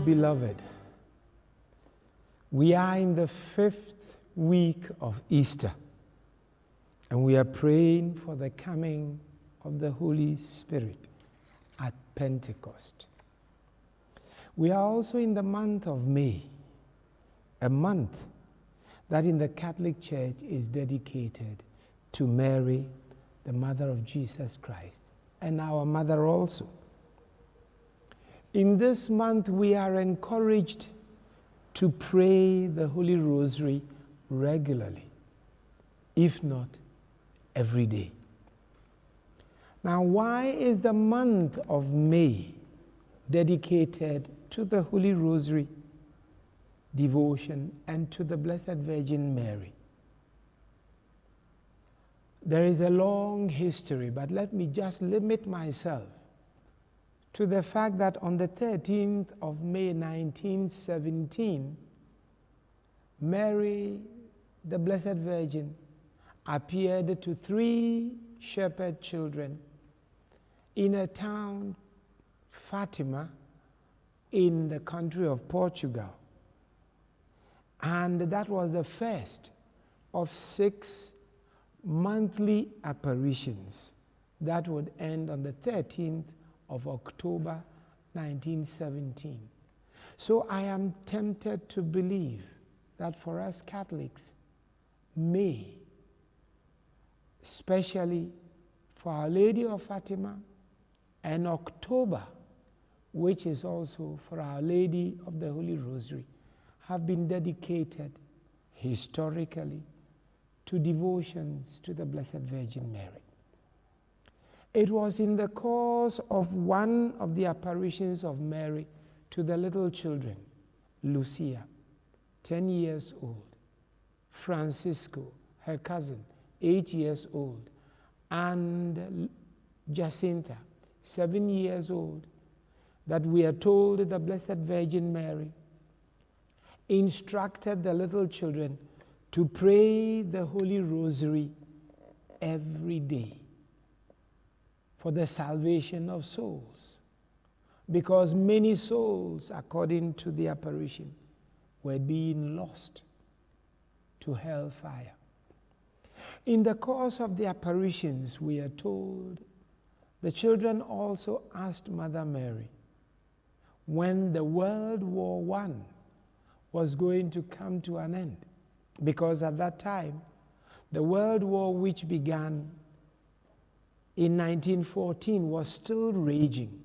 beloved, we are in the 5th week of Easter, and we are praying for the coming of the Holy Spirit at Pentecost. We are also in the month of May, a month that in the Catholic Church is dedicated to Mary, the mother of Jesus Christ, and our mother also. In this month, we are encouraged to pray the Holy Rosary regularly, if not every day. Now, why is the month of May dedicated to the Holy Rosary devotion and to the Blessed Virgin Mary? There is a long history, but let me just limit myself to the fact that on the 13th of May 1917, Mary, the Blessed Virgin, appeared to 3 shepherd children in a town, Fatima, in the country of Portugal. And that was the first of 6 monthly apparitions that would end on the 13th of October 1917. So I am tempted to believe that for us Catholics, May, especially for Our Lady of Fatima, and October, which is also for Our Lady of the Holy Rosary, have been dedicated historically to devotions to the Blessed Virgin Mary. It was in the course of one of the apparitions of Mary to the little children, Lucia, 10 years old, Francisco, her cousin, 8 years old, and Jacinta, 7 years old, that we are told the Blessed Virgin Mary instructed the little children to pray the Holy Rosary every day for the salvation of souls, because many souls, according to the apparition, were being lost to hellfire. In the course of the apparitions, we are told, the children also asked Mother Mary when the World War I was going to come to an end, because at that time, the World War, which began in 1914, was still raging.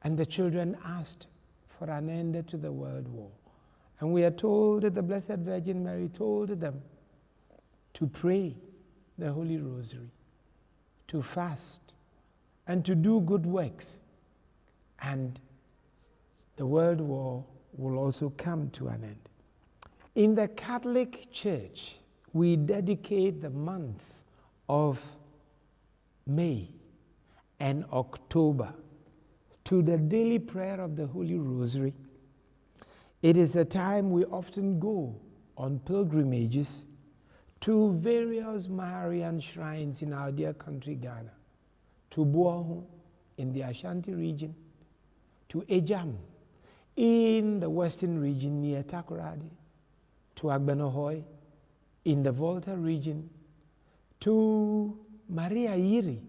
And the children asked for an end to the World War. And we are told that the Blessed Virgin Mary told them to pray the Holy Rosary, to fast, and to do good works. And the World War will also come to an end. In the Catholic Church, we dedicate the months of May and October to the daily prayer of the Holy Rosary. It is a time we often go on pilgrimages to various Marian shrines in our dear country Ghana, to Buahu in the Ashanti region, to Ejam in the western region near Takoradi, to Agbenohoy in the Volta region, to Maria Yiri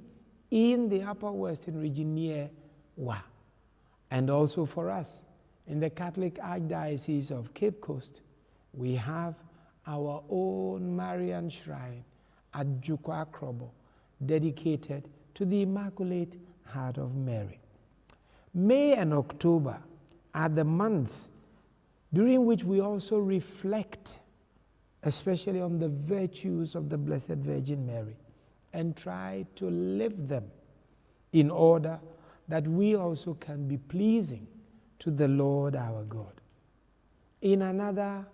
in the upper western region near Wa, and also for us in the Catholic Archdiocese of Cape Coast, we have our own Marian shrine at Jukwa Krobo, dedicated to the Immaculate Heart of Mary. May and October are the months during which we also reflect, especially on the virtues of the Blessed Virgin Mary, and try to live them in order that we also can be pleasing to the Lord our God. In another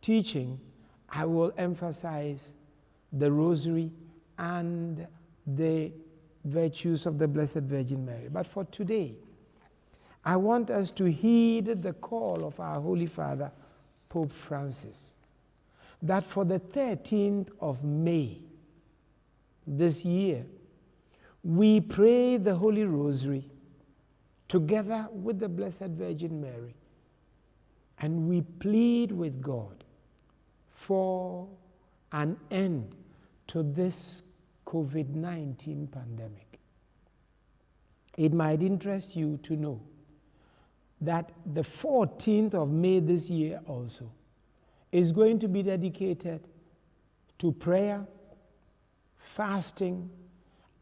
teaching, I will emphasize the Rosary and the virtues of the Blessed Virgin Mary. But for today, I want us to heed the call of our Holy Father, Pope Francis, that for the 13th of May this year, we pray the Holy Rosary together with the Blessed Virgin Mary, and we plead with God for an end to this COVID-19 pandemic. It might interest you to know that the 14th of May this year also is going to be dedicated to prayer, fasting,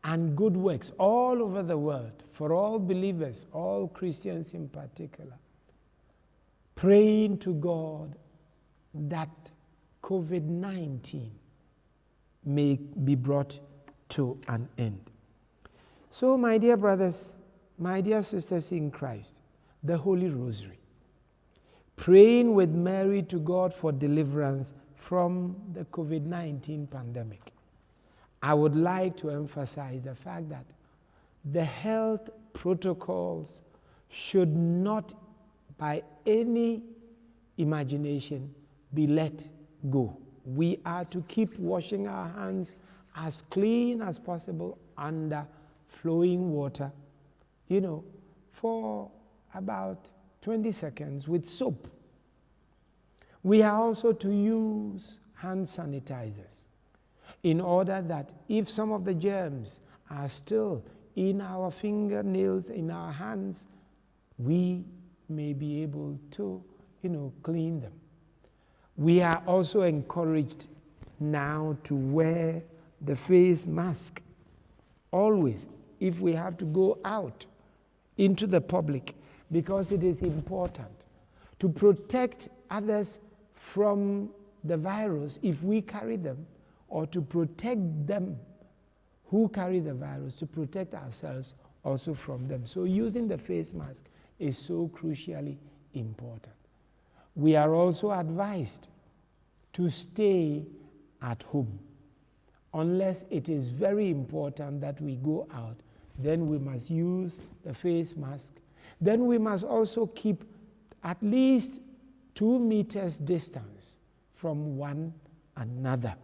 and good works all over the world for all believers, all Christians in particular, praying to God that COVID-19 may be brought to an end. So, my dear brothers, my dear sisters in Christ, the Holy Rosary, praying with Mary to God for deliverance from the COVID-19 pandemic. I would like to emphasize the fact that the health protocols should not, by any imagination, be let go. We are to keep washing our hands as clean as possible under flowing water, for about 20 seconds with soap. We are also to use hand sanitizers in order that if some of the germs are still in our fingernails, in our hands, we may be able to, clean them. We are also encouraged now to wear the face mask always if we have to go out into the public, because it is important to protect others from the virus if we carry them, or to protect them who carry the virus, to protect ourselves also from them. So using the face mask is so crucially important. We are also advised to stay at home. Unless it is very important that we go out, then we must use the face mask. Then we must also keep at least 2 meters distance from one another.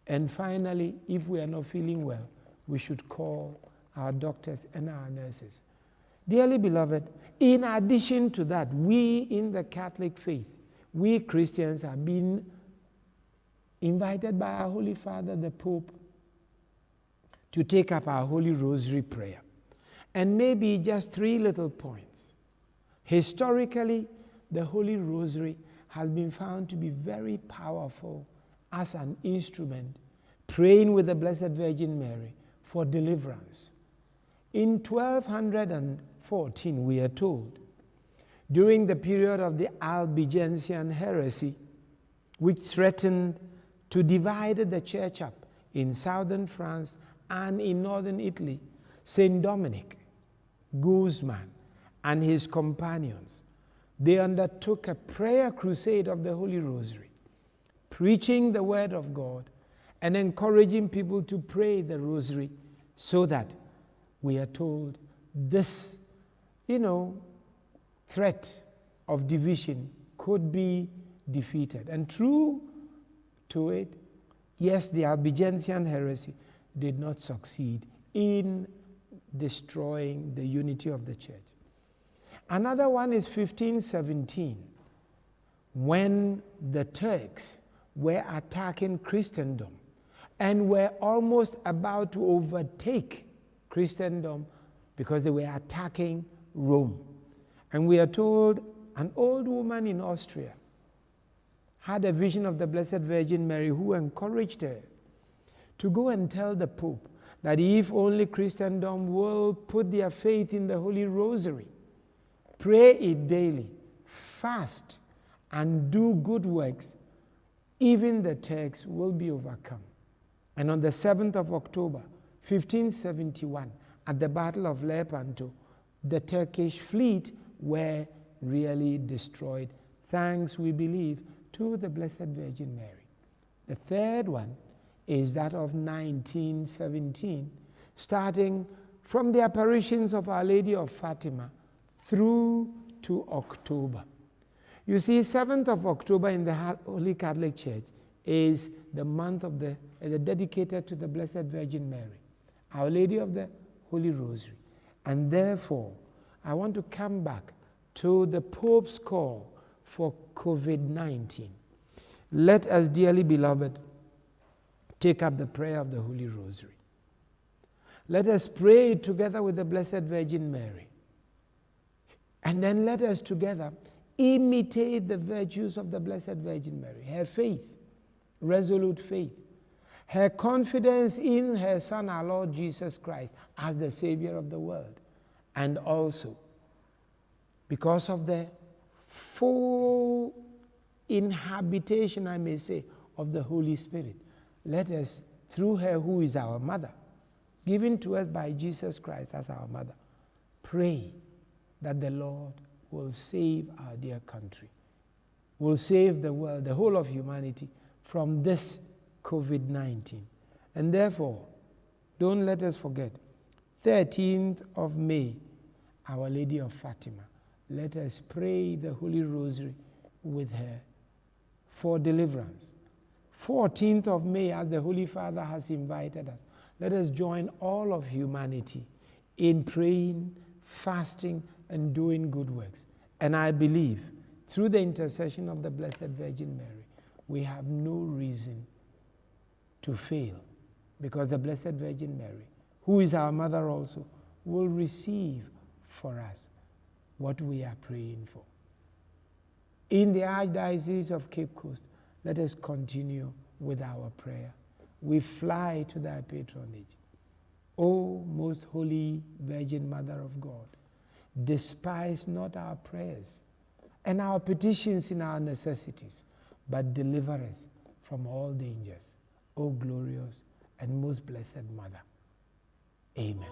And finally, if we are not feeling well, we should call our doctors and our nurses. Dearly beloved, in addition to that, we in the Catholic faith, we Christians have been invited by our Holy Father, the Pope, to take up our Holy Rosary prayer. And maybe just 3 little points. Historically, the Holy Rosary has been found to be very powerful as an instrument, praying with the Blessed Virgin Mary for deliverance. In 1214, we are told, during the period of the Albigensian heresy, which threatened to divide the church up in southern France and in northern Italy, Saint Dominic Guzman and his companions, they undertook a prayer crusade of the Holy Rosary, preaching the word of God and encouraging people to pray the Rosary, so that we are told this, threat of division could be defeated. And true to it, yes, the Albigensian heresy did not succeed in destroying the unity of the church. Another one is 1517, when the Turks were attacking Christendom and were almost about to overtake Christendom because they were attacking Rome. And we are told an old woman in Austria had a vision of the Blessed Virgin Mary, who encouraged her to go and tell the Pope that if only Christendom will put their faith in the Holy Rosary, pray it daily, fast, and do good works, even the Turks will be overcome. And on the 7th of October, 1571, at the Battle of Lepanto, the Turkish fleet were really destroyed, thanks, we believe, to the Blessed Virgin Mary. The third one is that of 1917, starting from the apparitions of Our Lady of Fatima through to October. You see, 7th of October in the Holy Catholic Church is the month of the dedicated to the Blessed Virgin Mary, Our Lady of the Holy Rosary. And therefore, I want to come back to the Pope's call for COVID-19. Let us, dearly beloved, take up the prayer of the Holy Rosary. Let us pray together with the Blessed Virgin Mary. And then let us together imitate the virtues of the Blessed Virgin Mary. Her faith, resolute faith. Her confidence in her Son, our Lord Jesus Christ, as the Savior of the world. And also, because of the full inhabitation, I may say, of the Holy Spirit, let us, through her who is our mother, given to us by Jesus Christ as our mother, pray that the Lord will save our dear country, will save the world, the whole of humanity, from this COVID-19. And therefore, don't let us forget, 13th of May, Our Lady of Fatima. Let us pray the Holy Rosary with her for deliverance. 14th of May, as the Holy Father has invited us, let us join all of humanity in praying, fasting, and doing good works. And I believe, through the intercession of the Blessed Virgin Mary, we have no reason to fail, because the Blessed Virgin Mary, who is our mother also, will receive for us what we are praying for. In the Archdiocese of Cape Coast, let us continue with our prayer. We fly to thy patronage. O most holy Virgin Mother of God, despise not our prayers and our petitions in our necessities, but deliver us from all dangers. O glorious and most blessed Mother. Amen.